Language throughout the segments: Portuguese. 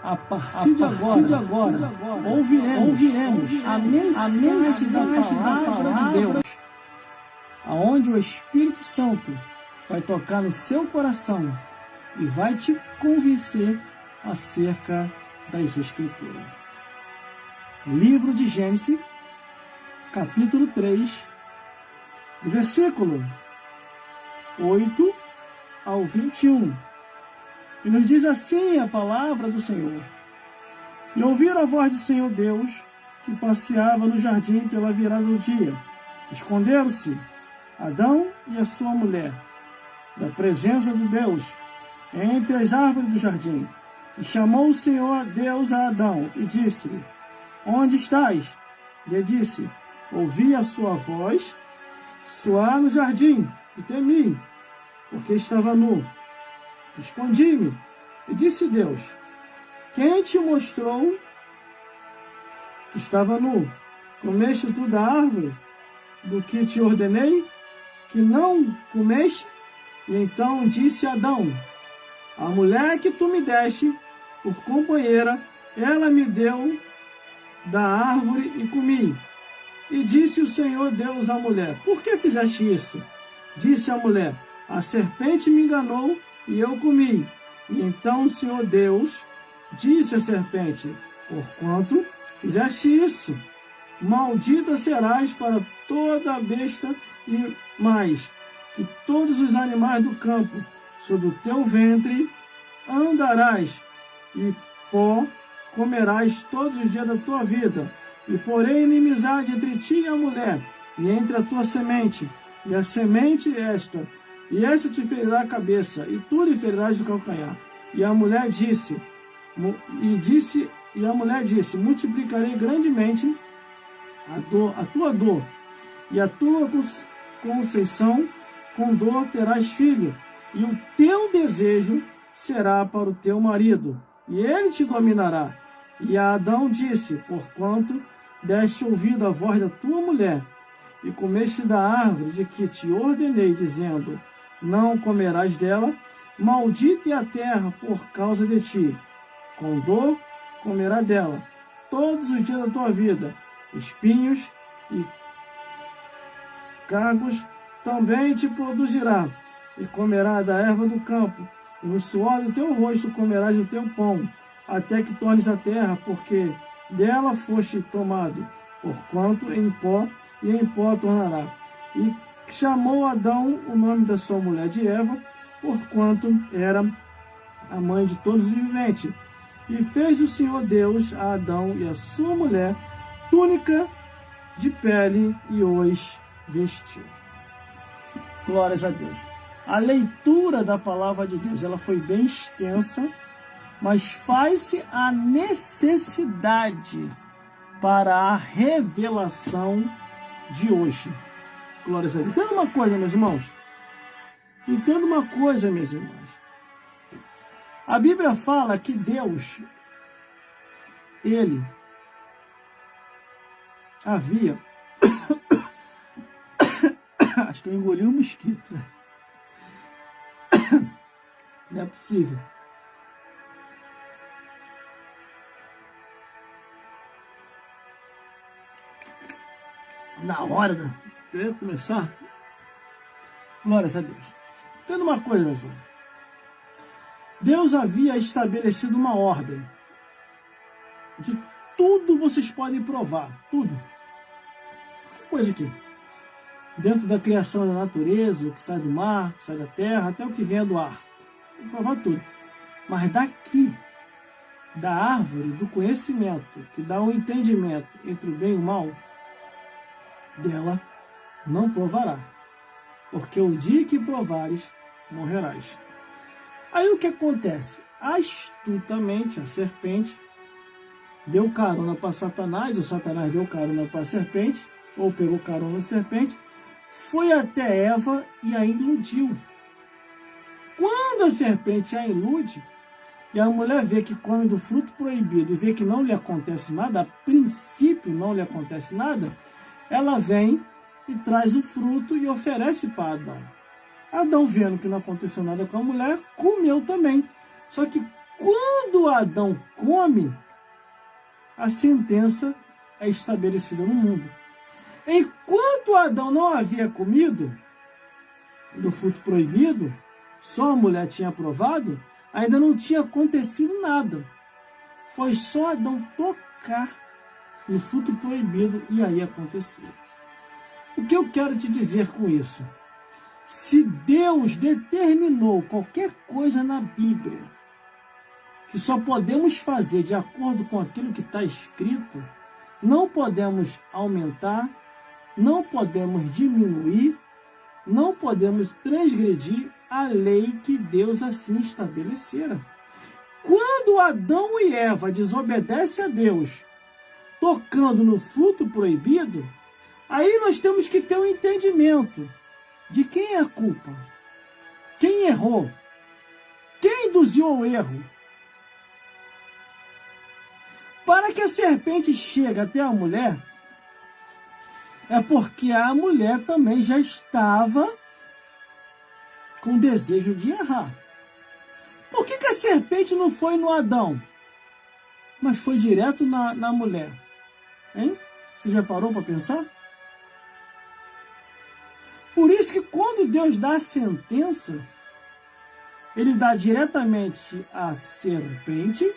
A partir de agora, ouviremos a mensagem da palavra de Deus, aonde o Espírito Santo vai tocar no seu coração e vai te convencer acerca das Escrituras. Livro de Gênesis, capítulo 3, do versículo 8 ao 21. E nos diz assim a palavra do Senhor. E ouviram a voz do Senhor Deus, que passeava no jardim pela virada do dia. Esconderam-se Adão e a sua mulher da presença de Deus entre as árvores do jardim. E chamou o Senhor Deus a Adão e disse-lhe: Onde estás? E ele disse: Ouvi a sua voz soar no jardim e temi, porque estava nu. Escondi-me. E disse Deus: Quem te mostrou que estava nu? Comeste tu da árvore do que te ordenei que não comeste? E então disse Adão: A mulher que tu me deste por companheira, ela me deu da árvore e comi. E disse o Senhor Deus à mulher: Por que fizeste isso? Disse a mulher: A serpente me enganou e eu comi. E então o Senhor Deus disse à serpente: Porquanto fizeste isso, maldita serás para toda a besta e mais que todos os animais do campo. Sobre o teu ventre andarás, e pó comerás todos os dias da tua vida. E porém inimizade entre ti e a mulher, e entre a tua semente, e a semente esta, e esta te ferirá a cabeça, e tu lhe ferirás o calcanhar. E a mulher disse, multiplicarei grandemente a tua dor, e a tua conceição, com dor terás filho, e o teu desejo será para o teu marido, e ele te dominará. E a Adão disse: Porquanto deste ouvido à voz da tua mulher, e comeste da árvore de que te ordenei, dizendo: Não comerás dela, maldita é a terra por causa de ti. Com dor comerá dela todos os dias da tua vida. Espinhos e cargos também te produzirá, e comerá da erva do campo, e no suor do teu rosto comerás o teu pão, até que tornes a terra, porque dela foste tomado, porquanto em pó, e em pó tornará. E chamou Adão o nome da sua mulher de Eva, porquanto era a mãe de todos os viventes. E fez o Senhor Deus a Adão e a sua mulher túnica de pele e os vestiu. Glórias a Deus. A leitura da palavra de Deus, ela foi bem extensa, mas faz-se a necessidade para a revelação de hoje. Glórias a Deus. Entenda uma coisa, meus irmãos. Entenda uma coisa, meus irmãos. A Bíblia fala que Deus, Ele havia... Acho que eu engoli um mosquito. Não é possível. Na hora da... Eu ia começar. Glórias a Deus. Entenda uma coisa, meus irmãos. Deus havia estabelecido uma ordem. De tudo vocês podem provar. Tudo. Que coisa aqui. Dentro da criação da natureza, o que sai do mar, o que sai da terra, até o que vem do ar. Vou provar tudo. Mas daqui, da árvore do conhecimento, que dá o entendimento entre o bem e o mal, dela não provará. Porque o dia que provares, morrerás. Aí o que acontece? Astutamente, a serpente deu carona para Satanás, ou Satanás deu carona para a serpente, ou pegou carona na serpente, foi até Eva e a iludiu. Quando a serpente a ilude, e a mulher vê que come do fruto proibido e vê que não lhe acontece nada, a princípio não lhe acontece nada, ela vem e traz o fruto e oferece para Adão. Adão, vendo que não aconteceu nada com a mulher, comeu também. Só que quando Adão come, a sentença é estabelecida no mundo. Enquanto Adão não havia comido do fruto proibido, só a mulher tinha provado, ainda não tinha acontecido nada. Foi só Adão tocar no fruto proibido e aí aconteceu. O que eu quero te dizer com isso? Se Deus determinou qualquer coisa na Bíblia que só podemos fazer de acordo com aquilo que está escrito, não podemos aumentar, não podemos diminuir, não podemos transgredir a lei que Deus assim estabelecera. Quando Adão e Eva desobedecem a Deus, tocando no fruto proibido, aí nós temos que ter um entendimento de quem é a culpa, quem errou, quem induziu ao erro. Para que a serpente chegue até a mulher, é porque a mulher também já estava com desejo de errar. Por que a serpente não foi no Adão, mas foi direto na mulher? Hein? Você já parou para pensar? Por isso que quando Deus dá a sentença, ele dá diretamente à serpente,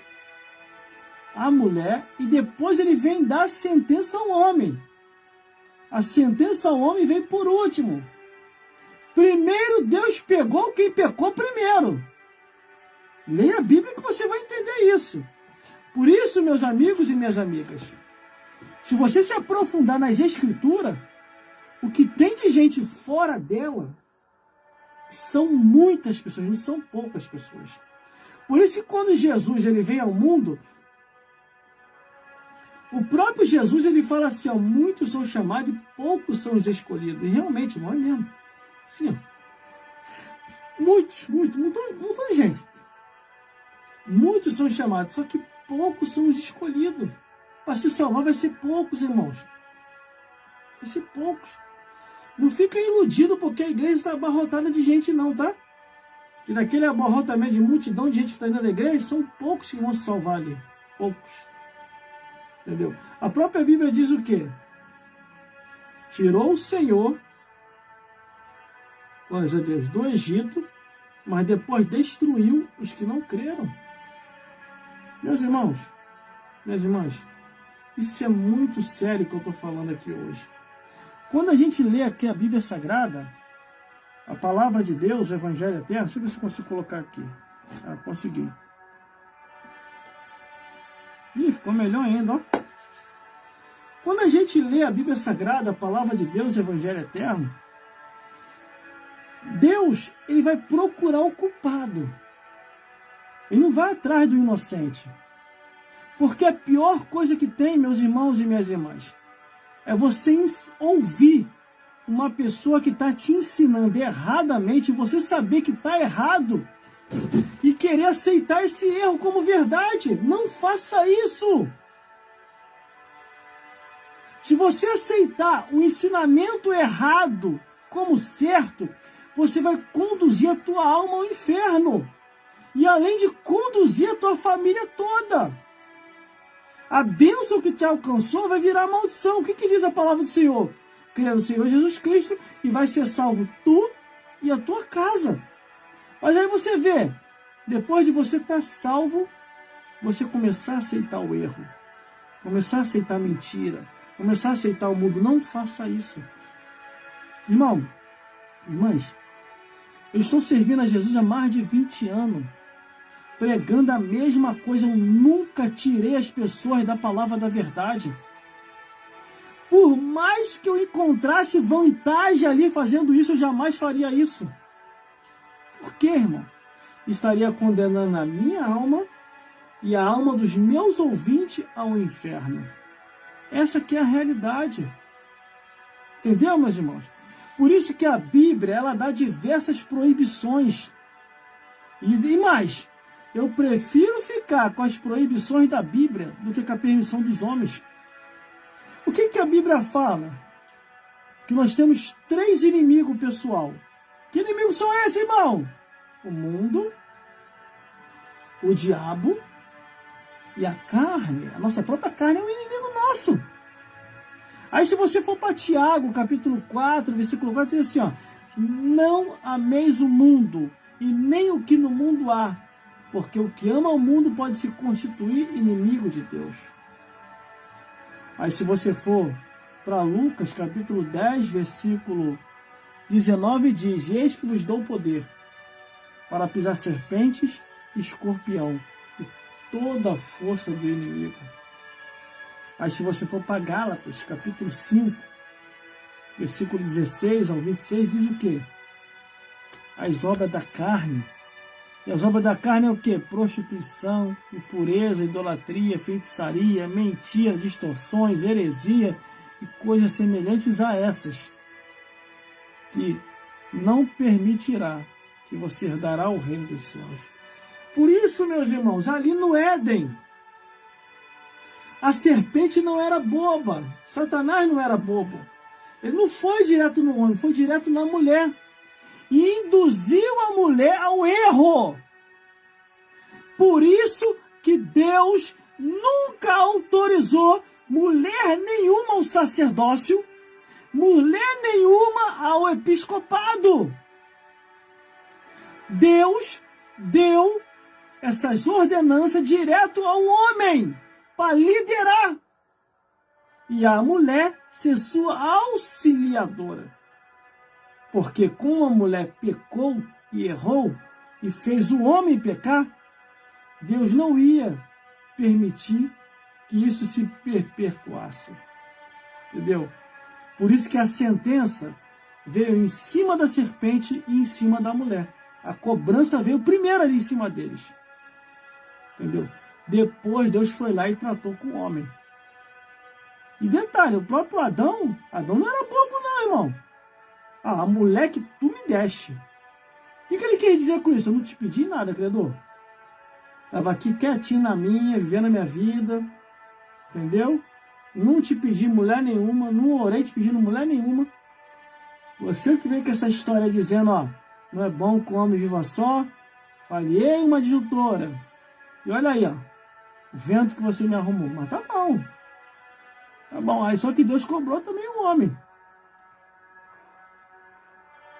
à mulher, e depois ele vem dar a sentença ao homem. A sentença ao homem vem por último. Primeiro Deus pegou quem pecou primeiro. Leia a Bíblia que você vai entender isso. Por isso, meus amigos e minhas amigas, se você se aprofundar nas Escrituras, o que tem de gente fora dela são muitas pessoas, não são poucas pessoas. Por isso que quando Jesus ele vem ao mundo, o próprio Jesus ele fala assim, ó, muitos são chamados e poucos são os escolhidos. E realmente, não é mesmo? Sim, ó. Muitos, não foi gente. Muitos são chamados, só que poucos são os escolhidos. Para se salvar vai ser poucos, irmãos. Vai ser poucos. Não fica iludido porque a igreja está abarrotada de gente não, tá? Que daquele abarrotamento de multidão de gente que está dentro da igreja, são poucos que vão se salvar ali. Poucos. Entendeu? A própria Bíblia diz o quê? Tirou o Senhor, glórias a Deus, do Egito, mas depois destruiu os que não creram. Meus irmãos, minhas irmãs, isso é muito sério que eu estou falando aqui hoje. Quando a gente lê aqui a Bíblia Sagrada, a palavra de Deus, o Evangelho Eterno, deixa eu ver se eu consigo colocar aqui. Ah, consegui. Ih, ficou melhor ainda, ó. Quando a gente lê a Bíblia Sagrada, a palavra de Deus, o Evangelho Eterno, Deus, ele vai procurar o culpado. Ele não vai atrás do inocente. Porque a pior coisa que tem, meus irmãos e minhas irmãs, é você ouvir uma pessoa que está te ensinando erradamente, você saber que está errado e querer aceitar esse erro como verdade. Não faça isso. Se você aceitar o ensinamento errado como certo, você vai conduzir a tua alma ao inferno. E além de conduzir a tua família toda. A bênção que te alcançou vai virar maldição. O que diz a palavra do Senhor? Crê no Senhor Jesus Cristo e vai ser salvo tu e a tua casa. Mas aí você vê, depois de você estar salvo, você começar a aceitar o erro, começar a aceitar a mentira, começar a aceitar o mundo. Não faça isso. Irmão, irmãs, eu estou servindo a Jesus há mais de 20 anos, pregando a mesma coisa. Eu nunca tirei as pessoas da palavra da verdade. Por mais que eu encontrasse vantagem ali fazendo isso, eu jamais faria isso. Por quê, irmão? Estaria condenando a minha alma e a alma dos meus ouvintes ao inferno. Essa que é a realidade. Entendeu, meus irmãos? Por isso que a Bíblia, ela dá diversas proibições. E mais, eu prefiro ficar com as proibições da Bíblia do que com a permissão dos homens. O que a Bíblia fala? Que nós temos 3 inimigos, pessoal. Que inimigos são esses, irmão? O mundo, O diabo e a carne, a nossa própria carne é um inimigo nosso. Aí se você for para Tiago, capítulo 4, versículo 4, diz assim, ó, não ameis o mundo e nem o que no mundo há, porque o que ama o mundo pode se constituir inimigo de Deus. Aí se você for para Lucas, capítulo 10, versículo 19, diz, eis que vos dou poder para pisar serpentes e escorpião e toda a força do inimigo. Aí se você for para Gálatas, capítulo 5, versículo 16 ao 26, diz o quê? As obras da carne. E as obras da carne é o quê? Prostituição, impureza, idolatria, feitiçaria, mentira, distorções, heresia e coisas semelhantes a essas, que não permitirá que você herdará o reino dos céus. Por isso, meus irmãos, ali no Éden, a serpente não era boba, Satanás não era bobo. Ele não foi direto no homem, foi direto na mulher. E induziu a mulher ao erro. Por isso que Deus nunca autorizou mulher nenhuma ao sacerdócio, mulher nenhuma ao episcopado. Deus deu essas ordenanças direto ao homem, para liderar. E a mulher ser sua auxiliadora. Porque como a mulher pecou e errou e fez o homem pecar, Deus não ia permitir que isso se perpetuasse. Entendeu? Por isso que a sentença veio em cima da serpente e em cima da mulher. A cobrança veio primeiro ali em cima deles. Entendeu? Depois Deus foi lá e tratou com o homem. E detalhe, o próprio Adão não era bobo não, irmão. A mulher que tu me deste. O que ele quer dizer com isso? Eu não te pedi nada, credor. Estava aqui quietinho na minha, vivendo a minha vida. Entendeu? Não te pedi mulher nenhuma, não orei te pedindo mulher nenhuma. Você que veio com essa história dizendo, ó, não é bom que o homem viva só. Falhei uma disjuntora. E olha aí, ó. O vento que você me arrumou. Mas tá bom. Tá bom. Aí só que Deus cobrou também o homem.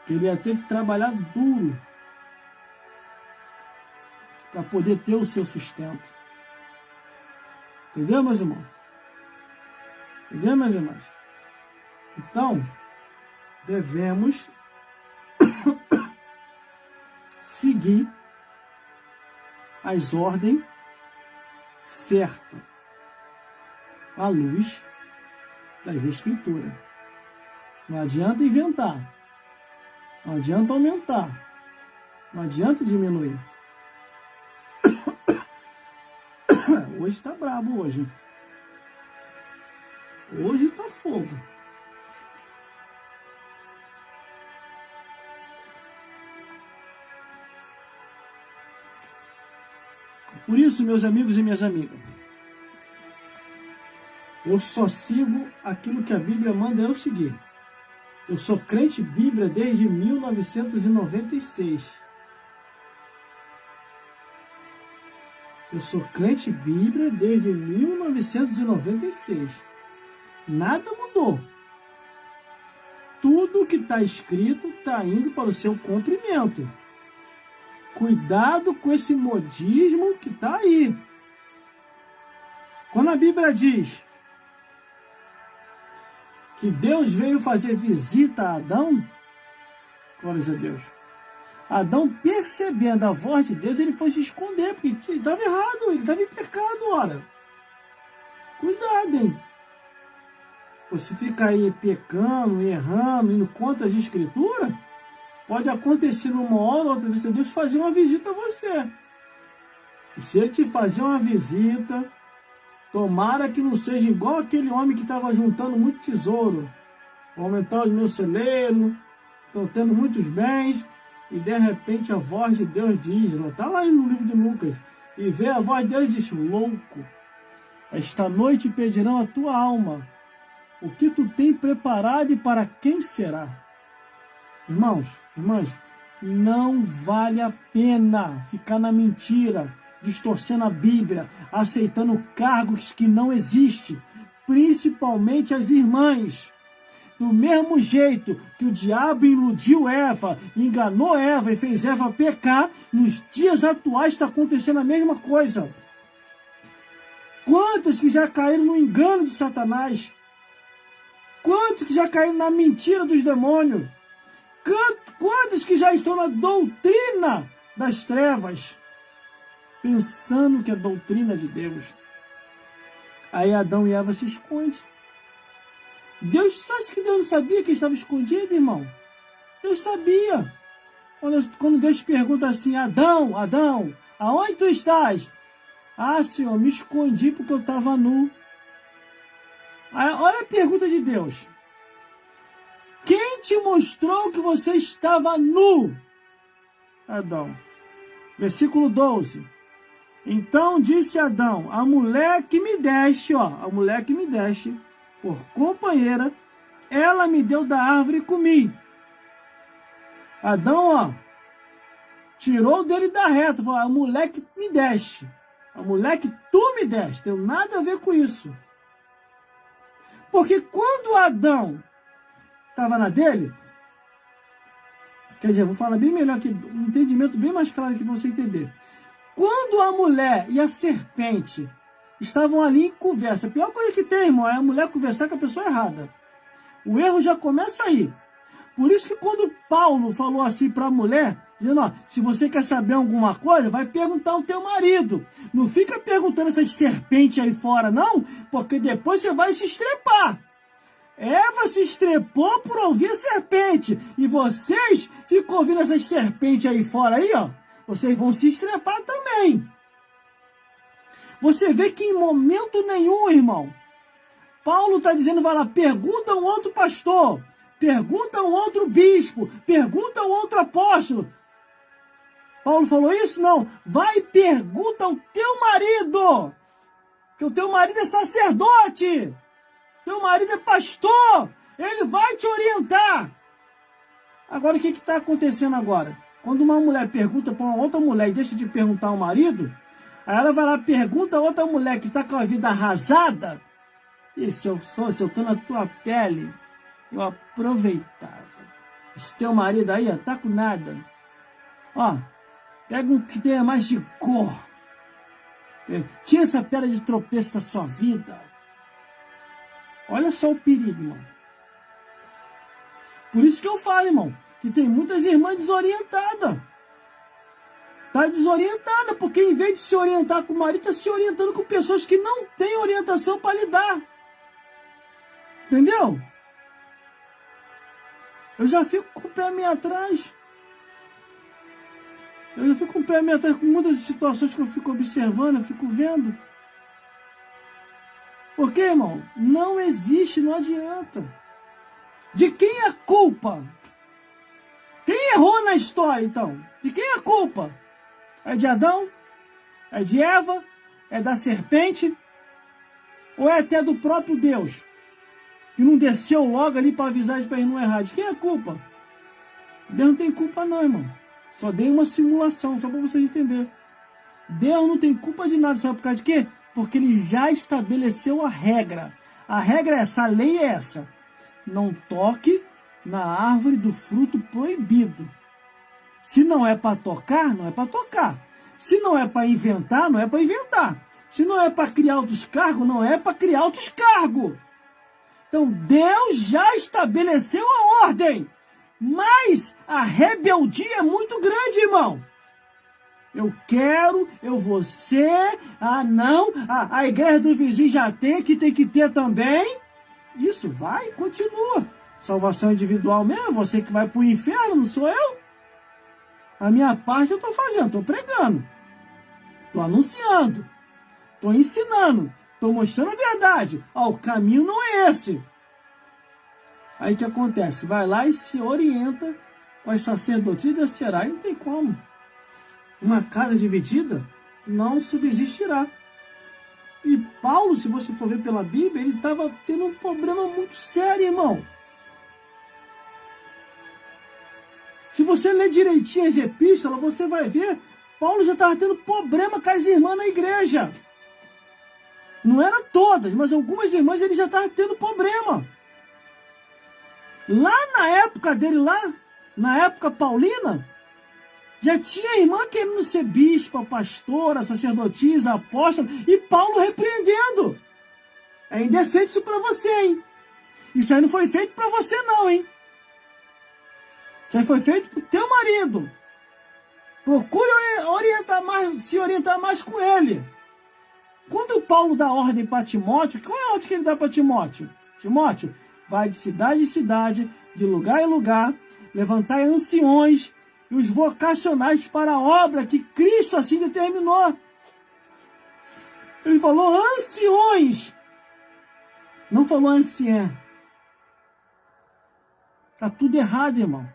Que ele ia ter que trabalhar duro para poder ter o seu sustento. Entendeu, meus irmãos? Entendeu, meus irmãos? Então, devemos seguir as ordens certas à luz das Escrituras. Não adianta inventar. Não adianta aumentar. Não adianta diminuir. Hoje tá brabo hoje. Hoje tá fogo. Por isso, meus amigos e minhas amigas, eu só sigo aquilo que a Bíblia manda eu seguir. Eu sou crente Bíblia desde 1996. Eu sou crente Bíblia desde 1996. Nada mudou. Tudo que está escrito está indo para o seu cumprimento. Cuidado com esse modismo que está aí. Quando a Bíblia diz que Deus veio fazer visita a Adão, glórias a Deus, Adão, percebendo a voz de Deus, ele foi se esconder, porque ele estava errado, ele estava em pecado, ora. Cuidado, hein? Você fica aí pecando, errando, indo contra as Escrituras, pode acontecer numa hora ou outra, Deus fazer uma visita a você. E se ele te fazer uma visita, tomara que não seja igual aquele homem que estava juntando muito tesouro. Vou aumentar os meus celeiros, estou tendo muitos bens, e de repente a voz de Deus diz, está lá no livro de Lucas, e vê a voz de Deus e diz, louco, esta noite pedirão a tua alma, o que tu tem preparado e para quem será? Irmãos, irmãs, não vale a pena ficar na mentira, distorcendo a Bíblia, aceitando cargos que não existem, principalmente as irmãs. Do mesmo jeito que o diabo iludiu Eva, enganou Eva e fez Eva pecar, nos dias atuais está acontecendo a mesma coisa. Quantas que já caíram no engano de Satanás? Quantos que já caíram na mentira dos demônios? Quantos que já estão na doutrina das trevas, pensando que é doutrina de Deus? Aí Adão e Eva se escondem. Deus, acha que Deus não sabia que estava escondido, irmão? Deus sabia. Quando Deus pergunta assim, Adão, Adão, aonde tu estás? Ah, Senhor, me escondi porque eu estava nu. Aí, olha a pergunta de Deus. Quem te mostrou que você estava nu? Adão. Versículo 12. Então disse Adão, a mulher que me deste, a mulher que me deste, por companheira, ela me deu da árvore e comi. Adão, tirou dele da reta, falou, a mulher que me deste, a mulher que tu me deste, tem nada a ver com isso. Porque quando Adão estava na dele, quer dizer, vou falar bem melhor aqui, um entendimento bem mais claro aqui para você entender. Quando a mulher e a serpente estavam ali em conversa, a pior coisa que tem, irmão, é a mulher conversar com a pessoa errada. O erro já começa aí. Por isso que quando Paulo falou assim para a mulher, dizendo, se você quer saber alguma coisa, vai perguntar ao teu marido. Não fica perguntando essas serpentes aí fora, não, porque depois você vai se estrepar. Eva se estrepou por ouvir serpente. E vocês ficam ouvindo essas serpentes aí fora aí, vocês vão se estrepar também. Você vê que em momento nenhum, irmão, Paulo está dizendo, vai lá, pergunta a um outro pastor, pergunta a um outro bispo, pergunta a um outro apóstolo. Paulo falou isso? Não. Vai e pergunta ao teu marido, que o teu marido é sacerdote, teu marido é pastor, ele vai te orientar. Agora, o que está acontecendo agora? Quando uma mulher pergunta para uma outra mulher e deixa de perguntar ao marido, aí ela vai lá e pergunta a outra mulher que está com a vida arrasada, e se eu estou na tua pele, eu aproveitava. Esse teu marido aí, tá com nada. Pega um que tenha mais de cor. Tira essa pedra de tropeço da sua vida. Olha só o perigo, irmão. Por isso que eu falo, irmão, que tem muitas irmãs desorientadas. Está desorientada, porque em vez de se orientar com o marido, está se orientando com pessoas que não têm orientação para lidar. Entendeu? Eu já fico com o pé meio atrás. Eu já fico com o pé meio atrás com muitas situações que eu fico observando, eu fico vendo. Porque, irmão, não existe, não adianta. De quem é a culpa? Quem errou na história, então? De quem é a culpa? É de Adão? É de Eva? É da serpente? Ou é até do próprio Deus? Que não desceu logo ali para avisar para eles não errar. De quem é a culpa? Deus não tem culpa não, irmão. Só dei uma simulação, só para vocês entenderem. Deus não tem culpa de nada, sabe por causa de quê? Porque ele já estabeleceu a regra. A regra é essa, a lei é essa. Não toque na árvore do fruto proibido. Se não é para tocar, não é para tocar. Se não é para inventar, não é para inventar. Se não é para criar outros cargos, não é para criar outros cargos. Então Deus já estabeleceu a ordem. Mas a rebeldia é muito grande, irmão. Eu quero, eu vou ser, não, a igreja do vizinho já tem que ter também. Isso vai, continua. Salvação individual mesmo, você que vai para o inferno, não sou eu. A minha parte eu estou fazendo, estou pregando, estou anunciando, estou ensinando, estou mostrando a verdade. O caminho não é esse. Aí o que acontece? Vai lá e se orienta com as sacerdotisas, será? E não tem como. Uma casa dividida não subsistirá. E Paulo, se você for ver pela Bíblia, ele estava tendo um problema muito sério, irmão. Se você ler direitinho as epístolas, você vai ver Paulo já estava tendo problema com as irmãs na igreja. Não eram todas, mas algumas irmãs ele já estava tendo problema. Lá na época dele, lá na época paulina, já tinha irmã querendo ser bispa, pastora, sacerdotisa, apóstola, e Paulo repreendendo. É indecente isso para você, hein? Isso aí não foi feito para você não, hein? Isso aí foi feito pro teu marido. Procure se orientar mais com ele. Quando Paulo dá ordem para Timóteo, qual é a ordem que ele dá para Timóteo? Timóteo, vai de cidade em cidade, de lugar em lugar, levantai anciões e os vocacionais para a obra que Cristo assim determinou. Ele falou anciões, não falou anciã. Tá tudo errado, irmão.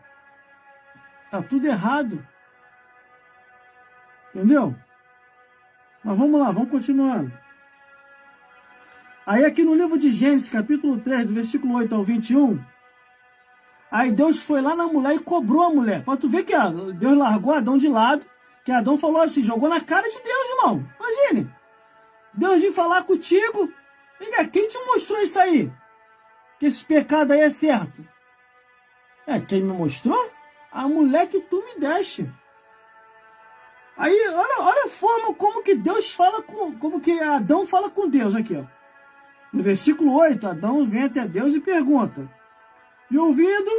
Tá tudo errado. Entendeu? Mas vamos lá, vamos continuando. Aí aqui no livro de Gênesis, capítulo 3, do versículo 8 ao 21, aí Deus foi lá na mulher e cobrou a mulher. Pra tu ver que Deus largou Adão de lado, que Adão falou assim, jogou na cara de Deus, irmão. Imagine. Deus veio falar contigo. Quem te mostrou isso aí? Que esse pecado aí é certo? Quem me mostrou? A mulher que tu me deste. Aí, olha a forma como que Deus fala como que Adão fala com Deus aqui, ó. No versículo 8, Adão vem até Deus e pergunta: e ouvindo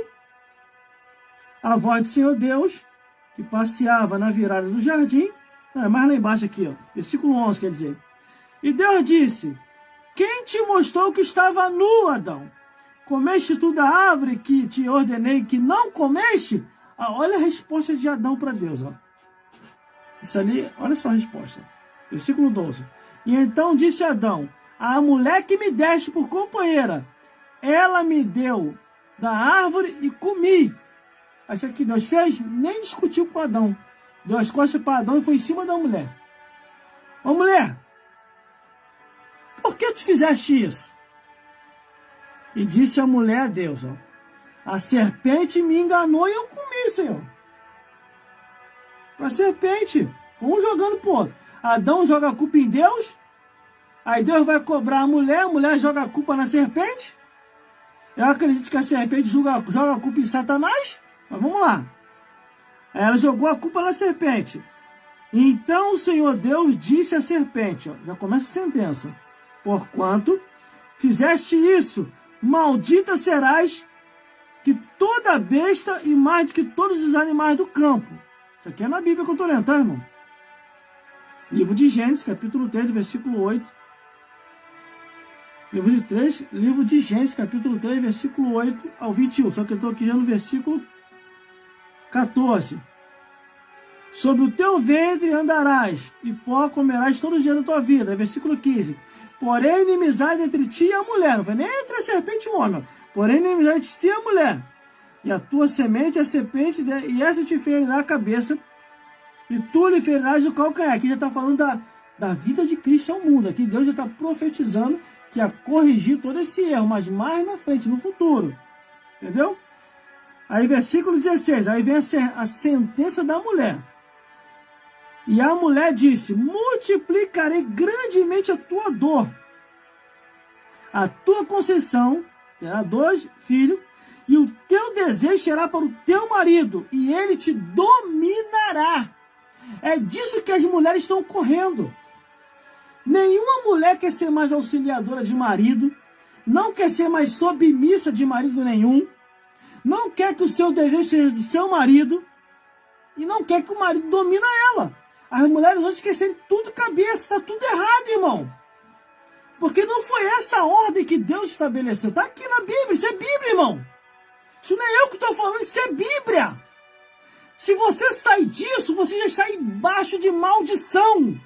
a voz do Senhor Deus, que passeava na virada do jardim, mais lá embaixo aqui, ó, versículo 11, quer dizer, e Deus disse: quem te mostrou que estava nu, Adão? Comeste tu da árvore que te ordenei que não comeste? Olha a resposta de Adão para Deus, ó. Isso ali, olha só a resposta. Versículo 12. E então disse Adão: a mulher que me deste por companheira, ela me deu da árvore e comi. Isso aqui Deus fez, nem discutiu com Adão. Deu as costas para Adão e foi em cima da mulher. Ô mulher, por que tu fizeste isso? E disse a mulher a Deus, ó, a serpente me enganou e eu comi, Senhor. A serpente, um jogando pro outro. Adão joga a culpa em Deus, aí Deus vai cobrar a mulher joga a culpa na serpente. Eu acredito que a serpente joga a culpa em Satanás, mas vamos lá. Aí ela jogou a culpa na serpente. Então o Senhor Deus disse à serpente, ó, já começa a sentença: porquanto fizeste isso, maldita serás que toda besta e mais do que todos os animais do campo. Isso aqui é na Bíblia que eu estou lendo, tá, irmão? Livro de Gênesis, capítulo 3, versículo 8. Livro de Gênesis, capítulo 3, versículo 8 ao 21. Só que eu estou aqui já no versículo 14. Sobre o teu ventre andarás, e pó comerás todos os dias da tua vida. Versículo 15. Porém, inimizade entre ti e a mulher. Não foi nem entre a serpente e o homem. Porém, inimizade entre ti e a mulher. E a tua semente, a serpente, e essa te ferirá a cabeça, e tu lhe ferirás o calcanhar. Aqui já está falando da vida de Cristo ao mundo. Aqui Deus já está profetizando que ia corrigir todo esse erro, mas mais na frente, no futuro. Entendeu? Aí, versículo 16, aí vem a sentença da mulher. E a mulher disse: multiplicarei grandemente a tua dor. A tua conceição terá 2 filhos, e o teu desejo será para o teu marido, e ele te dominará. É disso que as mulheres estão correndo. Nenhuma mulher quer ser mais auxiliadora de marido, não quer ser mais submissa de marido nenhum, não quer que o seu desejo seja do seu marido, e não quer que o marido domine ela. As mulheres hoje querem tudo cabeça, está tudo errado, irmão. Porque não foi essa a ordem que Deus estabeleceu. Está aqui na Bíblia, isso é Bíblia, irmão. Isso não é eu que estou falando, isso é Bíblia. Se você sai disso, você já está embaixo de maldição.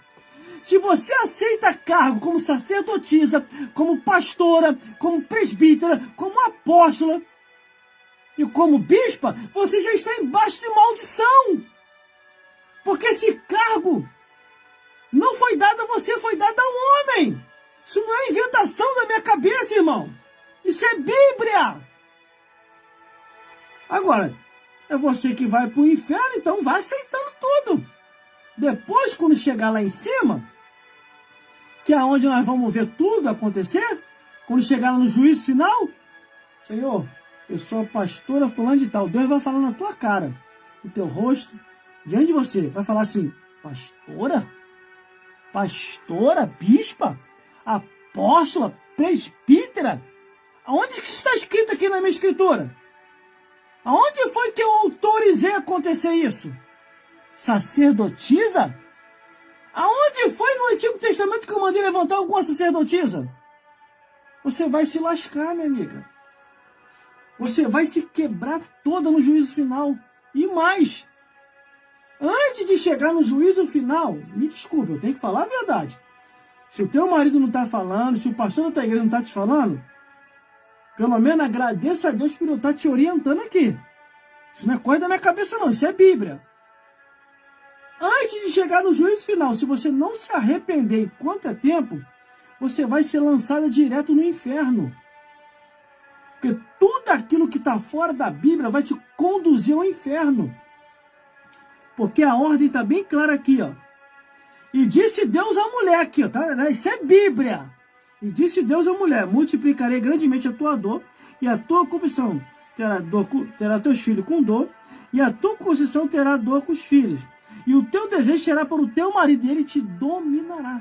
Se você aceita cargo como sacerdotisa, como pastora, como presbítera, como apóstola e como bispa, você já está embaixo de maldição. Porque esse cargo não foi dado a você, foi dado ao homem. Isso não é inventação da minha cabeça, irmão. Isso é Bíblia. Agora, é você que vai para o inferno, então vai aceitando tudo. Depois, quando chegar lá em cima, que é onde nós vamos ver tudo acontecer, quando chegar lá no juízo final, Senhor, eu sou a pastora fulano de tal. Deus vai falar na tua cara, no teu rosto, diante de você. Vai falar assim, pastora? Pastora? Bispa? Apóstola? Presbítera? Aonde que está escrito aqui na minha escritura? Aonde foi que eu autorizei a acontecer isso? Sacerdotisa? Aonde foi no Antigo Testamento que eu mandei levantar alguma sacerdotisa? Você vai se lascar, minha amiga. Você vai se quebrar toda no juízo final. E mais, antes de chegar no juízo final, me desculpe, eu tenho que falar a verdade. Se o teu marido não está falando, se o pastor da tua igreja não está te falando, pelo menos agradeça a Deus por eu estar te orientando aqui. Isso não é coisa da minha cabeça não, isso é Bíblia. Antes de chegar no juízo final, se você não se arrepender enquanto é tempo, você vai ser lançada direto no inferno. Porque tudo aquilo que está fora da Bíblia vai te conduzir ao inferno. Porque a ordem está bem clara aqui, ó. E disse Deus à mulher aqui, ó, tá? Isso é Bíblia. E disse Deus à mulher, multiplicarei grandemente a tua dor, e a tua corrupção terá teus filhos com dor, e a tua conceição terá dor com os filhos. E o teu desejo será para o teu marido, e ele te dominará.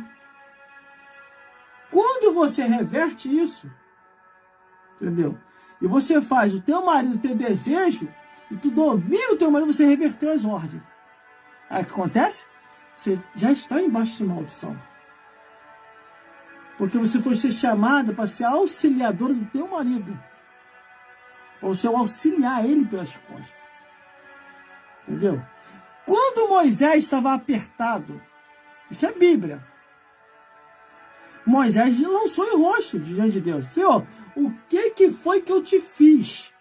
Quando você reverte isso, entendeu? E você faz o teu marido ter desejo, e tu domina o teu marido, você reverteu as ordens. Aí o que acontece? Você já está embaixo de maldição. Porque você foi ser chamada para ser auxiliadora do teu marido. Para você auxiliar ele pelas costas. Entendeu? Quando Moisés estava apertado, isso é Bíblia. Moisés lançou em rosto diante de Deus. Senhor, o que foi que eu te fiz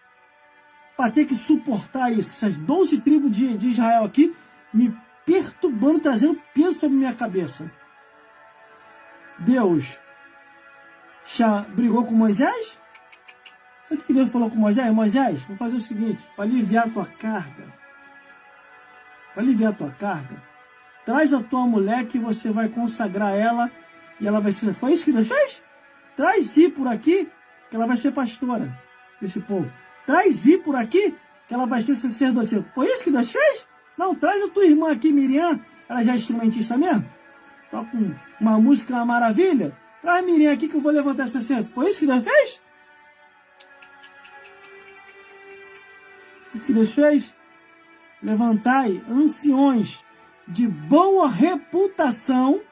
para ter que suportar isso? Essas 12 tribos de Israel aqui me perturbando, trazendo peso sobre minha cabeça. Deus brigou com Moisés? Sabe o que Deus falou com Moisés? Moisés, vou fazer o seguinte, para aliviar a tua carga. Para aliviar a tua carga, traz a tua mulher que você vai consagrar ela e ela vai ser... Foi isso que Deus fez? Traz Zípora aqui, que ela vai ser pastora desse povo. Traz Zípora aqui, que ela vai ser sacerdotisa. Foi isso que Deus fez? Não, traz a tua irmã aqui, Miriam, ela já é instrumentista mesmo. Toca uma música, uma maravilha. Traz a Miriam aqui que eu vou levantar essa cena. Foi isso que Deus fez? O que Deus fez? Levantai anciões de boa reputação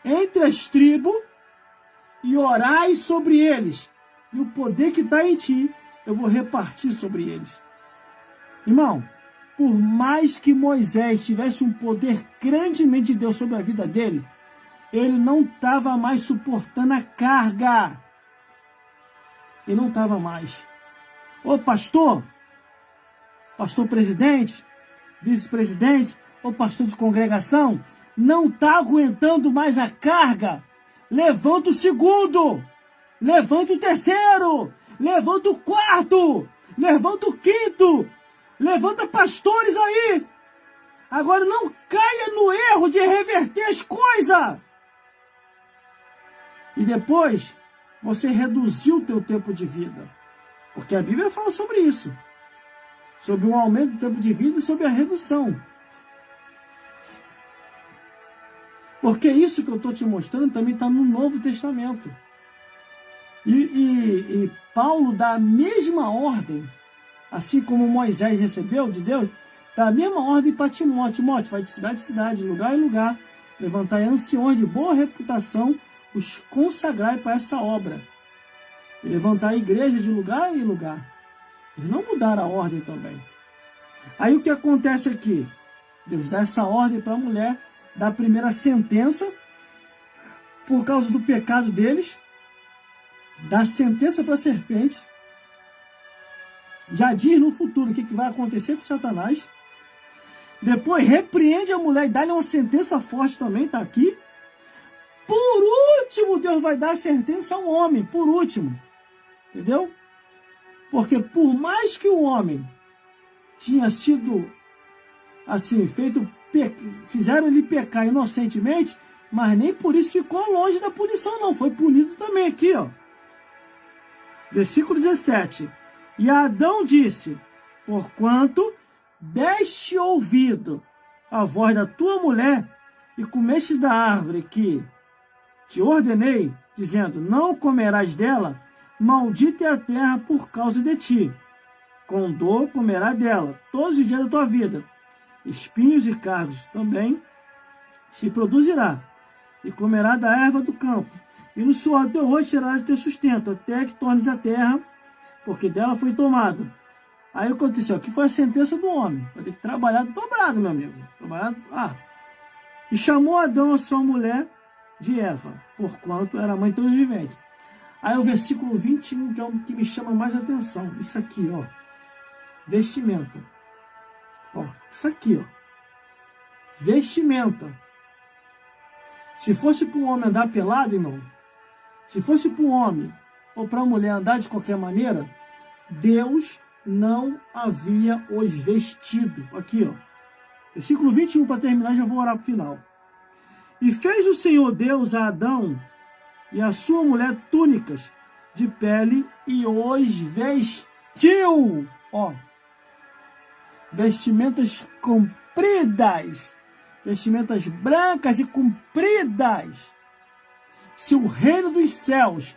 entre as tribos e orai sobre eles. E o poder que está em ti, eu vou repartir sobre eles. Irmão, por mais que Moisés tivesse um poder grandemente de Deus sobre a vida dele, ele não estava mais suportando a carga. Ele não estava mais. Ô pastor presidente, vice-presidente, ou pastor de congregação, não está aguentando mais a carga. Levanta o segundo, levanta o terceiro, levanta o quarto, levanta o quinto, levanta pastores aí. Agora não caia no erro de reverter as coisas. E depois você reduziu o teu tempo de vida. Porque a Bíblia fala sobre isso. Sobre um aumento do tempo de vida e sobre a redução. Porque isso que eu estou te mostrando também está no Novo Testamento. E Paulo dá a mesma ordem, assim como Moisés recebeu de Deus, dá a mesma ordem para Timóteo. Timóteo, vai de cidade em cidade, lugar em lugar, levantar anciões de boa reputação, os consagrai para essa obra. E levantar a igreja de lugar em lugar. Eles não mudaram a ordem também. Aí o que acontece aqui? Deus dá essa ordem para a mulher, dá a primeira sentença, por causa do pecado deles, dá sentença para a serpente, já diz no futuro o que vai acontecer com Satanás, depois repreende a mulher e dá-lhe uma sentença forte também, está aqui. Por último, Deus vai dar a sentença ao homem, por último, entendeu? Porque por mais que o homem tinha sido assim, feito fizeram ele pecar inocentemente, mas nem por isso ficou longe da punição, não. Foi punido também aqui, ó. Versículo 17. E Adão disse: porquanto deste ouvido à voz da tua mulher, e comeste da árvore que te ordenei, dizendo: não comerás dela, maldita é a terra por causa de ti. Com dor comerá dela todos os dias da tua vida. Espinhos e cargos também se produzirá, e comerá da erva do campo. E no suor do teu rosto tirarás teu sustento, até que tornes a terra, porque dela foi tomado. Aí aconteceu, aqui foi a sentença do homem. Vai ter que trabalhar dobrado, meu amigo. E chamou Adão a sua mulher de Eva, porquanto era mãe de todos os viventes. Aí o versículo 21, que é o que me chama mais atenção. Isso aqui, ó. Vestimenta. Ó, isso aqui, ó. Vestimenta. Se fosse para um homem andar pelado, irmão, se fosse para um homem ou para a mulher andar de qualquer maneira, Deus não havia os vestido. Aqui, ó. Versículo 21, para terminar, já vou orar para o final. E fez o Senhor Deus a Adão e a sua mulher túnicas de pele e os vestiu. Ó. Vestimentas compridas. Vestimentas brancas e compridas. Se o reino dos céus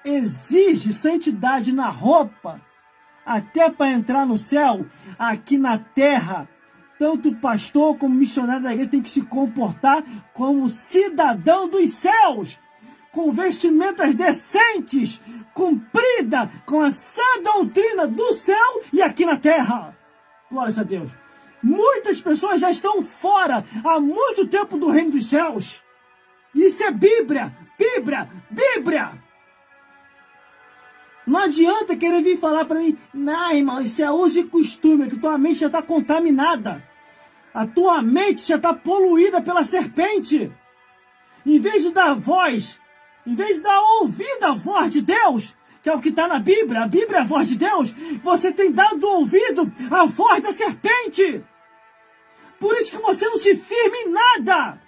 exige santidade na roupa, até para entrar no céu, aqui na terra, tanto o pastor como o missionário da igreja tem que se comportar como cidadão dos céus, com vestimentas decentes, cumprida com a sã doutrina do céu e aqui na terra. Glórias a Deus. Muitas pessoas já estão fora há muito tempo do reino dos céus. Isso é Bíblia, Bíblia, Bíblia. Não adianta querer vir falar para mim: não, irmão, isso é uso e costume, que tua mente já está contaminada. A tua mente já está poluída pela serpente. Em vez de dar voz, em vez de dar ouvido à voz de Deus, que é o que está na Bíblia, a Bíblia é a voz de Deus, você tem dado ouvido à voz da serpente. Por isso que você não se firma em nada.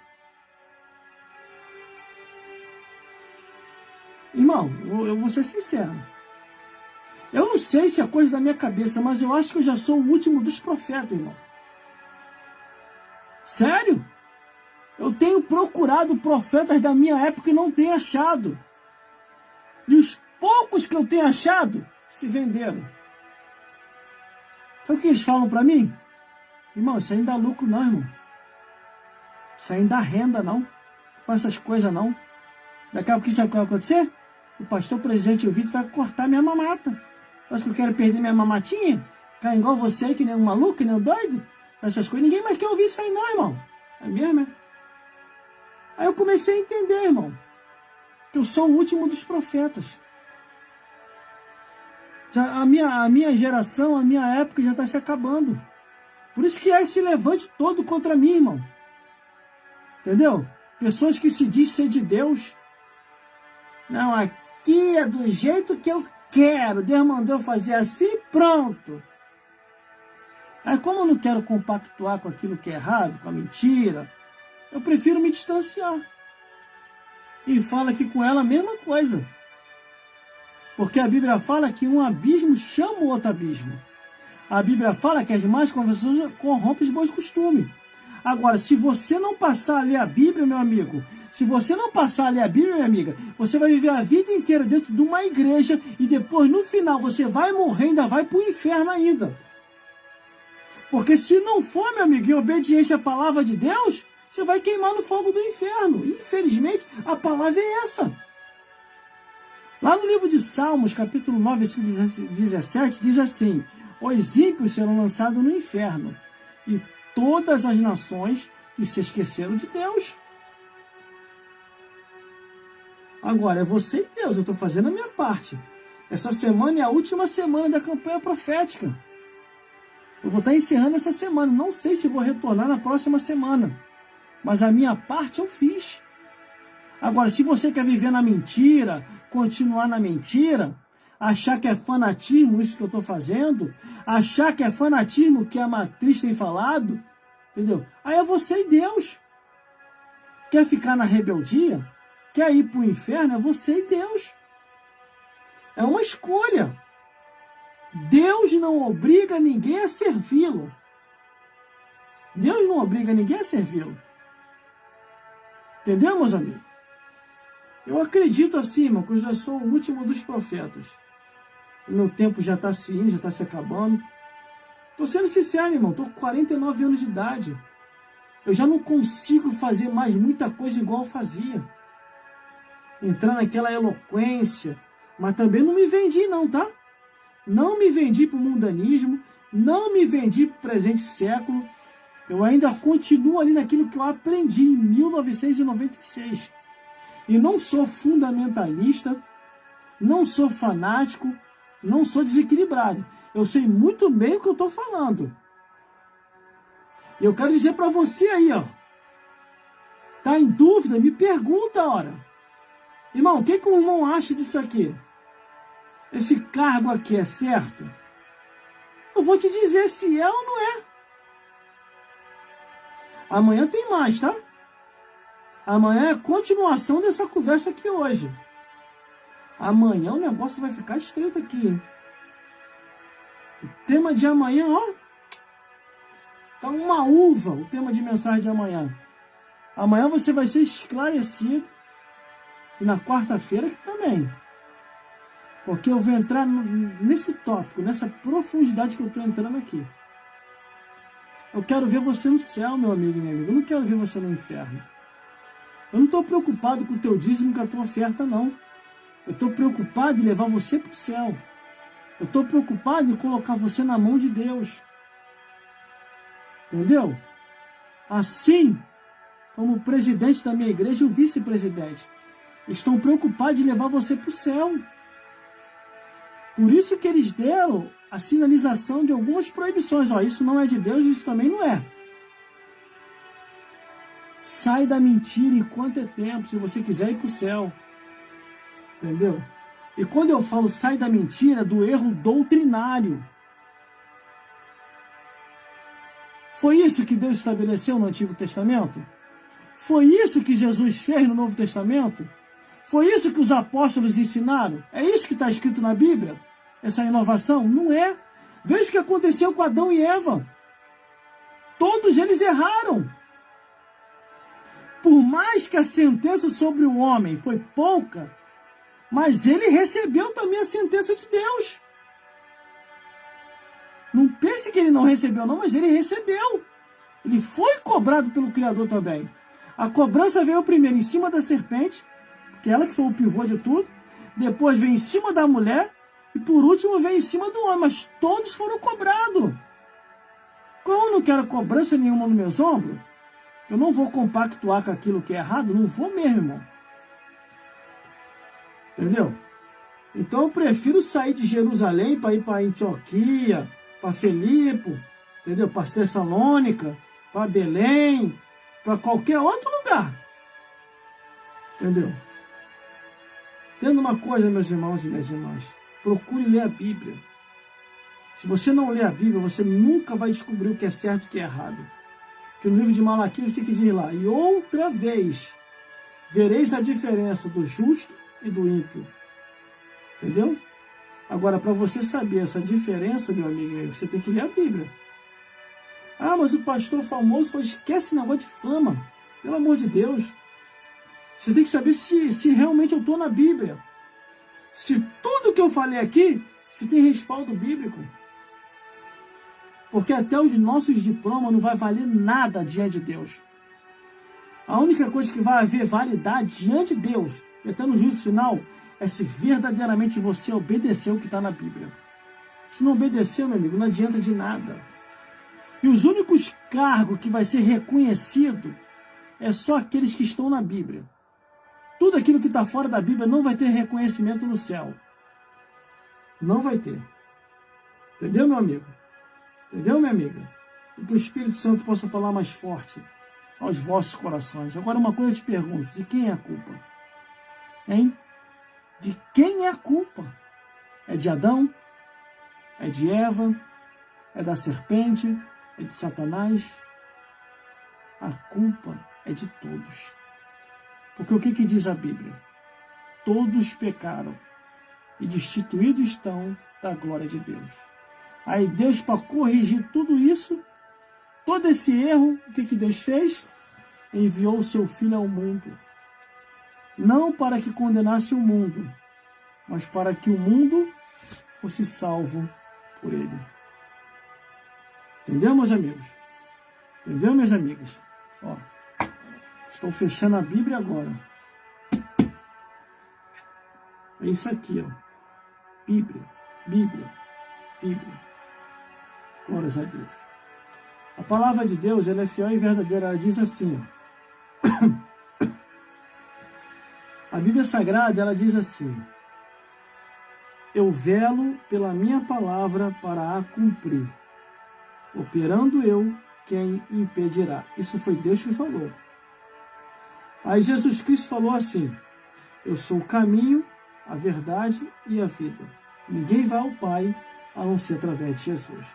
Irmão, eu vou ser sincero. Eu não sei se é coisa da minha cabeça, mas eu acho que eu já sou o último dos profetas, irmão. Sério? Eu tenho procurado profetas da minha época e não tenho achado. E os poucos que eu tenho achado se venderam. Então o que eles falam para mim? Irmão, isso aí não dá lucro não, irmão. Isso aí não dá renda não. Não faz essas coisas não. Daqui a pouco sabe o que vai acontecer? O pastor presidente e o Vitor vai cortar minha mamata. Acho que eu quero perder minha mamatinha? Ficar igual você, que nem um maluco, que nem um doido? Essas coisas, ninguém mais quer ouvir isso aí não, irmão. É mesmo, é? Aí eu comecei a entender, irmão, que eu sou o último dos profetas. Já a minha geração, a minha época já está se acabando. Por isso que há esse levante todo contra mim, irmão. Entendeu? Pessoas que se dizem ser de Deus. Não, aqui é do jeito que eu quero. Deus mandou fazer assim, pronto. Aí como eu não quero compactuar com aquilo que é errado, com a mentira, eu prefiro me distanciar. E falo aqui com ela a mesma coisa. Porque a Bíblia fala que um abismo chama o outro abismo. A Bíblia fala que as más conversações corrompem os bons costumes. Agora, se você não passar a ler a Bíblia, meu amigo, se você não passar a ler a Bíblia, minha amiga, você vai viver a vida inteira dentro de uma igreja e depois, no final, você vai morrer e ainda vai para o inferno ainda. Porque se não for, meu amigo, em obediência à palavra de Deus, você vai queimar no fogo do inferno. Infelizmente, a palavra é essa. Lá no livro de Salmos, capítulo 9, versículo 17, diz assim: os ímpios serão lançados no inferno, e todas as nações que se esqueceram de Deus. Agora, é você e Deus, eu estou fazendo a minha parte. Essa semana é a última semana da campanha profética. Eu vou estar encerrando essa semana. Não sei se vou retornar na próxima semana. Mas a minha parte eu fiz. Agora, se você quer viver na mentira, continuar na mentira, achar que é fanatismo isso que eu estou fazendo, achar que é fanatismo que a matriz tem falado, Entendeu? Aí é você e Deus. Quer ficar na rebeldia? Quer ir para o inferno? É você e Deus. É uma escolha. Deus não obriga ninguém a servi-lo. Deus não obriga ninguém a servi-lo. Entendeu, meus amigos? Eu acredito assim, irmão, que eu já sou o último dos profetas. O meu tempo já está se indo, já está se acabando. Estou sendo sincero, irmão, estou com 49 anos de idade. Eu já não consigo fazer mais muita coisa igual eu fazia. Entrar naquela eloquência. Mas também não me vendi não, tá? Não me vendi para o mundanismo. Não me vendi para o presente século. Eu ainda continuo ali naquilo que eu aprendi em 1996. E não sou fundamentalista. Não sou fanático. Não sou desequilibrado. Eu sei muito bem o que eu estou falando. E eu quero dizer para você aí, ó. Tá em dúvida? Me pergunta, ora. Irmão, o que o irmão acha disso aqui? Esse cargo aqui é certo? Eu vou te dizer se é ou não é. Amanhã tem mais, tá? Amanhã é a continuação dessa conversa aqui hoje. Amanhã o negócio vai ficar estreito aqui, hein? O tema de amanhã, ó. Tá uma uva o tema de mensagem de amanhã. Amanhã você vai ser esclarecido. E na quarta-feira também. Porque eu vou entrar nesse tópico, nessa profundidade que eu estou entrando aqui. Eu quero ver você no céu, meu amigo e minha amiga. Eu não quero ver você no inferno. Eu não estou preocupado com o teu dízimo, com a tua oferta, não. Eu estou preocupado em levar você para o céu. Eu estou preocupado em colocar você na mão de Deus. Entendeu? Assim como o presidente da minha igreja e o vice-presidente estão preocupados em levar você para o céu. Por isso que eles deram a sinalização de algumas proibições. Ó, isso não é de Deus, isso também não é. Sai da mentira enquanto é tempo, se você quiser ir para o céu. Entendeu? E quando eu falo sai da mentira, do erro doutrinário. Foi isso que Deus estabeleceu no Antigo Testamento? Foi isso que Jesus fez no Novo Testamento? Foi isso que os apóstolos ensinaram? É isso que está escrito na Bíblia? Essa inovação? Não é. Veja o que aconteceu com Adão e Eva. Todos eles erraram. Por mais que a sentença sobre o homem foi pouca, mas ele recebeu também a sentença de Deus. Não pense que ele não recebeu, não, mas ele recebeu. Ele foi cobrado pelo Criador também. A cobrança veio primeiro em cima da serpente, que ela que foi o pivô de tudo. Depois veio em cima da mulher. E por último veio em cima do homem. Mas todos foram cobrados. Como eu não quero cobrança nenhuma nos meus ombros, eu não vou compactuar com aquilo que é errado. Não vou mesmo, irmão. Entendeu? Então eu prefiro sair de Jerusalém para ir para Antioquia, para Filipe, entendeu? Para Tessalônica, para Belém, para qualquer outro lugar. Entendeu? Tendo uma coisa, meus irmãos e minhas irmãs, procure ler a Bíblia. Se você não ler a Bíblia, você nunca vai descobrir o que é certo e o que é errado. Porque no livro de Malaquias tem que dizer lá, e outra vez vereis a diferença do justo e do ímpio. Entendeu? Agora, para você saber essa diferença, meu amigo, você tem que ler a Bíblia. Ah, mas o pastor famoso falou, esquece esse negócio de fama. Pelo amor de Deus. Você tem que saber se realmente eu estou na Bíblia. Se tudo que eu falei aqui, se tem respaldo bíblico. Porque até os nossos diplomas não vai valer nada diante de Deus. A única coisa que vai haver validade diante de Deus, e até no juízo final, é se verdadeiramente você obedeceu o que está na Bíblia. Se não obedeceu, meu amigo, não adianta de nada. E os únicos cargos que vai ser reconhecido é só aqueles que estão na Bíblia. Tudo aquilo que está fora da Bíblia não vai ter reconhecimento no céu. Não vai ter. Entendeu, meu amigo? Entendeu, minha amiga? E que o Espírito Santo possa falar mais forte aos vossos corações. Agora, uma coisa eu te pergunto, de quem é a culpa? Hein? De quem é a culpa? É de Adão? É de Eva? É da serpente? É de Satanás? a culpa é de todos. Porque o que diz a Bíblia? Todos pecaram e destituídos estão da glória de Deus. Aí Deus, para corrigir tudo isso, todo esse erro, o que Deus fez? Enviou o seu Filho ao mundo. Não para que condenasse o mundo, mas para que o mundo fosse salvo por ele. Entendeu, meus amigos? Entendeu, minhas amigas? Ó, estou fechando a Bíblia agora. É isso aqui, ó. Bíblia, Bíblia, Bíblia. Glórias a Deus. A palavra de Deus, ela é fiel e verdadeira. Ela diz assim, ó. A Bíblia Sagrada, ela diz assim: eu velo pela minha palavra para a cumprir. Operando eu, quem impedirá? Isso foi Deus que falou. Aí Jesus Cristo falou assim: eu sou o caminho, a verdade e a vida. Ninguém vai ao Pai a não ser através de Jesus.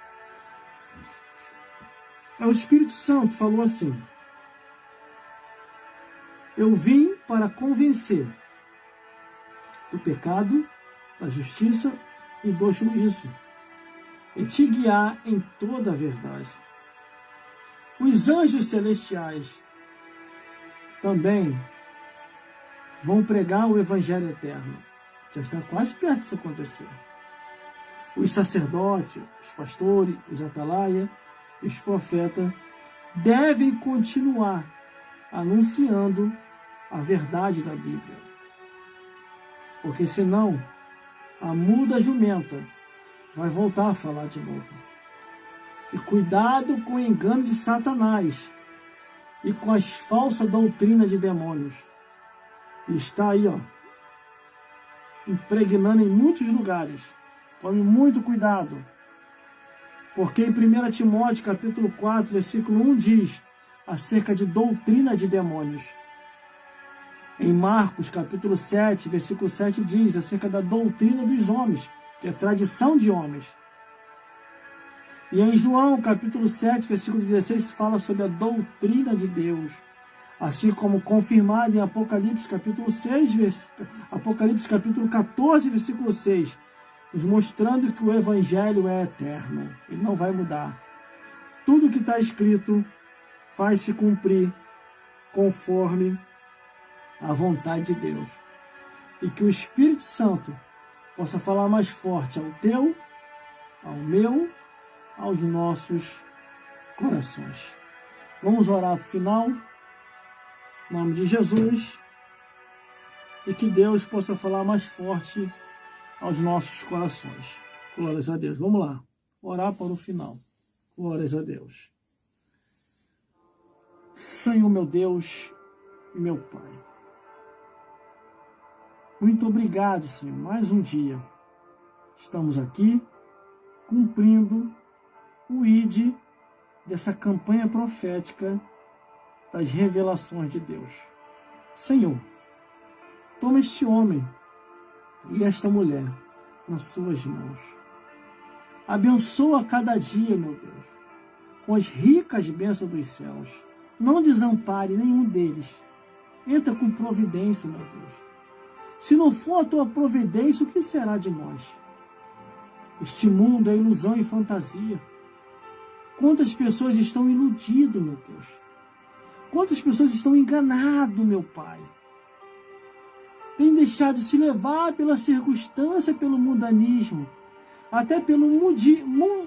Aí o Espírito Santo falou assim: eu vim para convencer do pecado, da justiça e do juízo, e te guiar em toda a verdade. Os anjos celestiais também vão pregar o Evangelho eterno. Já está quase perto disso acontecer. Os sacerdotes, os pastores, os atalaia e os profetas devem continuar anunciando a verdade da Bíblia. Porque senão, a muda jumenta vai voltar a falar de novo. E cuidado com o engano de Satanás e com as falsas doutrinas de demônios, que está aí, ó, impregnando em muitos lugares. Tome muito cuidado. Porque em 1 Timóteo, capítulo 4, versículo 1 diz acerca de doutrina de demônios. Em Marcos, capítulo 7, versículo 7 diz acerca da doutrina dos homens, que é tradição de homens. E em João, capítulo 7, versículo 16, fala sobre a doutrina de Deus, assim como confirmado em Apocalipse, capítulo 6, Apocalipse, capítulo 14, versículo 6, nos mostrando que o Evangelho é eterno, ele não vai mudar. Tudo que está escrito vai se cumprir conforme a vontade de Deus. E que o Espírito Santo possa falar mais forte ao teu, ao meu, aos nossos corações. Vamos orar para o final, em nome de Jesus, e que Deus possa falar mais forte aos nossos corações. Glórias a Deus. Vamos lá, orar para o final. Glórias a Deus. Senhor, meu Deus e meu Pai, muito obrigado, Senhor, mais um dia. Estamos aqui cumprindo o ID dessa campanha profética das revelações de Deus. Senhor, toma este homem e esta mulher nas suas mãos. Abençoa cada dia, meu Deus, com as ricas bênçãos dos céus. Não desampare nenhum deles. Entra com providência, meu Deus. Se não for a tua providência, o que será de nós? Este mundo é ilusão e fantasia. Quantas pessoas estão iludidas, meu Deus? Quantas pessoas estão enganadas, meu Pai? Tem deixado de se levar pela circunstância, pelo mundanismo, até pelo modismo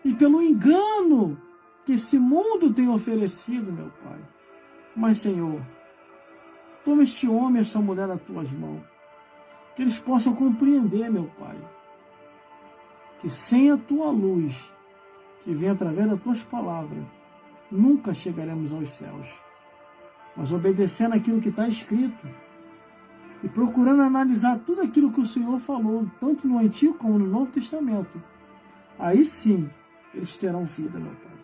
e pelo engano que esse mundo tem oferecido, meu Pai. Mas, Senhor, toma este homem e esta mulher nas tuas mãos, que eles possam compreender, meu Pai, que sem a tua luz, que vem através das tuas palavras, nunca chegaremos aos céus. Mas obedecendo aquilo que está escrito e procurando analisar tudo aquilo que o Senhor falou, tanto no Antigo como no Novo Testamento, aí sim eles terão vida, meu Pai.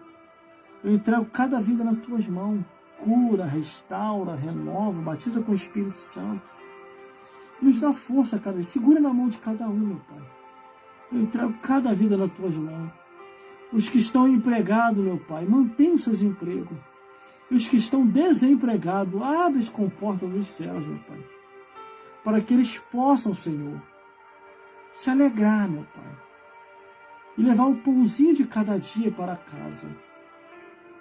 Eu entrego cada vida nas tuas mãos. Cura, restaura, renova, batiza com o Espírito Santo. Nos dá força, cara. Segura na mão de cada um, meu Pai. Eu entrego cada vida nas tuas mãos. Os que estão empregados, meu Pai, mantenham seus empregos. E os que estão desempregados, abre as comportas dos céus, meu Pai, para que eles possam, Senhor, se alegrar, meu Pai, e levar o pãozinho de cada dia para casa.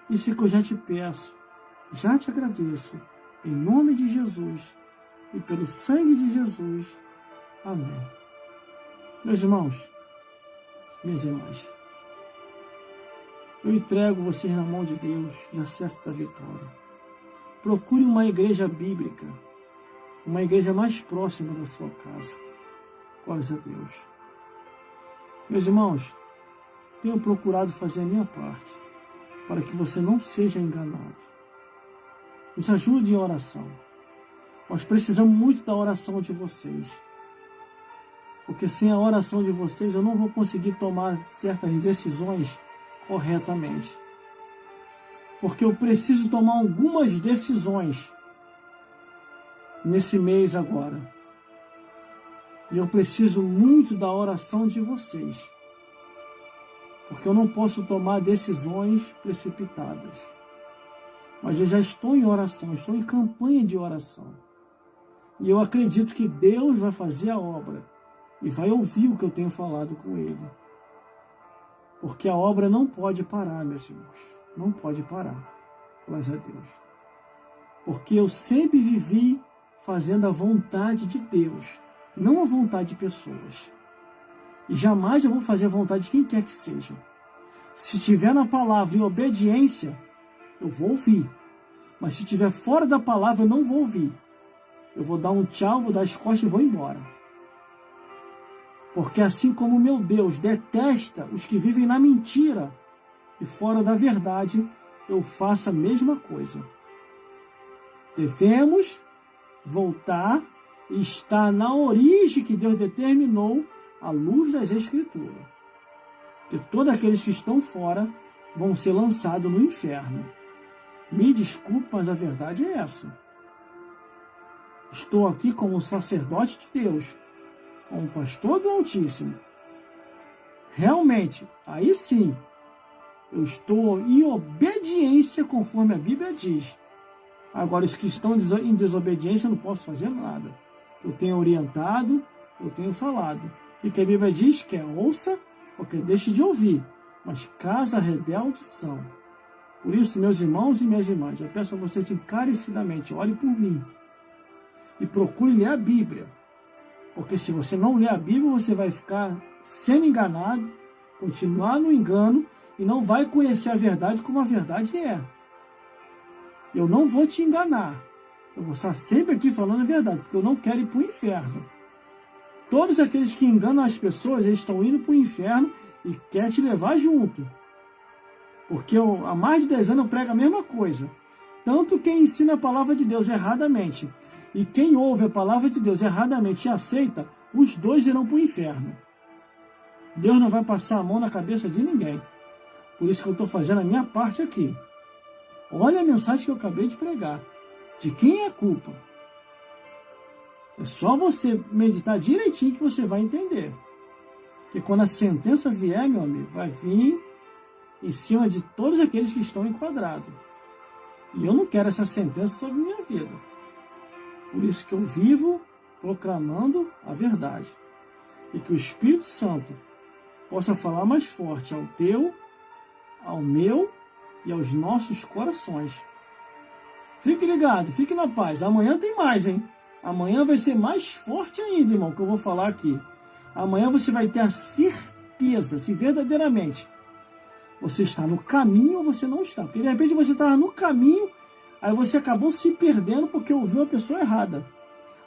Isso que eu já te peço, já te agradeço, em nome de Jesus e pelo sangue de Jesus. Amém. Meus irmãos, minhas irmãs, eu entrego vocês na mão de Deus, já certo da vitória. Procure uma igreja bíblica, uma igreja mais próxima da sua casa. Glórias a Deus. Meus irmãos, tenho procurado fazer a minha parte para que você não seja enganado. Nos ajude em oração. Nós precisamos muito da oração de vocês. Porque sem a oração de vocês eu não vou conseguir tomar certas decisões corretamente. Porque eu preciso tomar algumas decisões nesse mês agora. E eu preciso muito da oração de vocês. Porque eu não posso tomar decisões precipitadas. Mas eu já estou em oração, estou em campanha de oração. E eu acredito que Deus vai fazer a obra e vai ouvir o que eu tenho falado com Ele. Porque a obra não pode parar, meus irmãos. Não pode parar. Glórias a Deus. Porque eu sempre vivi fazendo a vontade de Deus, não a vontade de pessoas. E jamais eu vou fazer a vontade de quem quer que seja. Se estiver na palavra em obediência, eu vou ouvir. Mas se estiver fora da palavra, eu não vou ouvir. Eu vou dar um tchau, vou dar as costas e vou embora. Porque assim como meu Deus detesta os que vivem na mentira e fora da verdade, eu faço a mesma coisa. Devemos voltar e estar na origem que Deus determinou, à luz das Escrituras. Que todos aqueles que estão fora vão ser lançados no inferno. Me desculpe, mas a verdade é essa. Estou aqui como sacerdote de Deus, como pastor do Altíssimo. Realmente, aí sim, eu estou em obediência conforme a Bíblia diz. Agora, os que estão em desobediência, eu não posso fazer nada. Eu tenho orientado, eu tenho falado. O que a Bíblia diz? Que ouça ou que deixe de ouvir, mas casa rebeldes são. Por isso, meus irmãos e minhas irmãs, eu peço a vocês encarecidamente, ore por mim e procure ler a Bíblia. Porque se você não ler a Bíblia, você vai ficar sendo enganado, continuar no engano e não vai conhecer a verdade como a verdade é. Eu não vou te enganar. Eu vou estar sempre aqui falando a verdade, porque eu não quero ir para o inferno. Todos aqueles que enganam as pessoas, eles estão indo para o inferno e querem te levar junto. Porque há mais de 10 anos eu prego a mesma coisa. Tanto quem ensina a palavra de Deus erradamente e quem ouve a palavra de Deus erradamente e aceita, os dois irão para o inferno. Deus não vai passar a mão na cabeça de ninguém. Por isso que eu estou fazendo a minha parte aqui. Olha a mensagem que eu acabei de pregar. De quem é a culpa? É só você meditar direitinho que você vai entender. Porque quando a sentença vier, meu amigo, vai vir em cima de todos aqueles que estão enquadrados. E eu não quero essa sentença sobre minha vida. Por isso que eu vivo proclamando a verdade. E que o Espírito Santo possa falar mais forte ao teu, ao meu e aos nossos corações. Fique ligado, fique na paz. Amanhã tem mais, hein? Amanhã vai ser mais forte ainda, irmão, que eu vou falar aqui. Amanhã você vai ter a certeza, se verdadeiramente você está no caminho ou você não está. Porque de repente você estava no caminho, aí você acabou se perdendo porque ouviu a pessoa errada.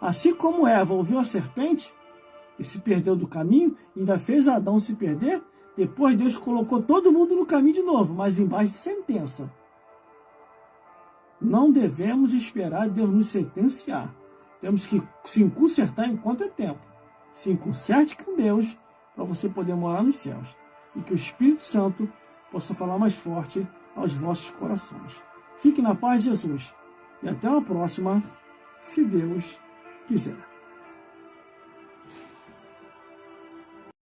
Assim como Eva ouviu a serpente e se perdeu do caminho, ainda fez Adão se perder, depois Deus colocou todo mundo no caminho de novo, mas embaixo de sentença. Não devemos esperar Deus nos sentenciar. Temos que se consertar enquanto é tempo. Se conserte com Deus para você poder morar nos céus. E que o Espírito Santo possa falar mais forte aos vossos corações. Fique na paz de Jesus. E até uma próxima, se Deus quiser.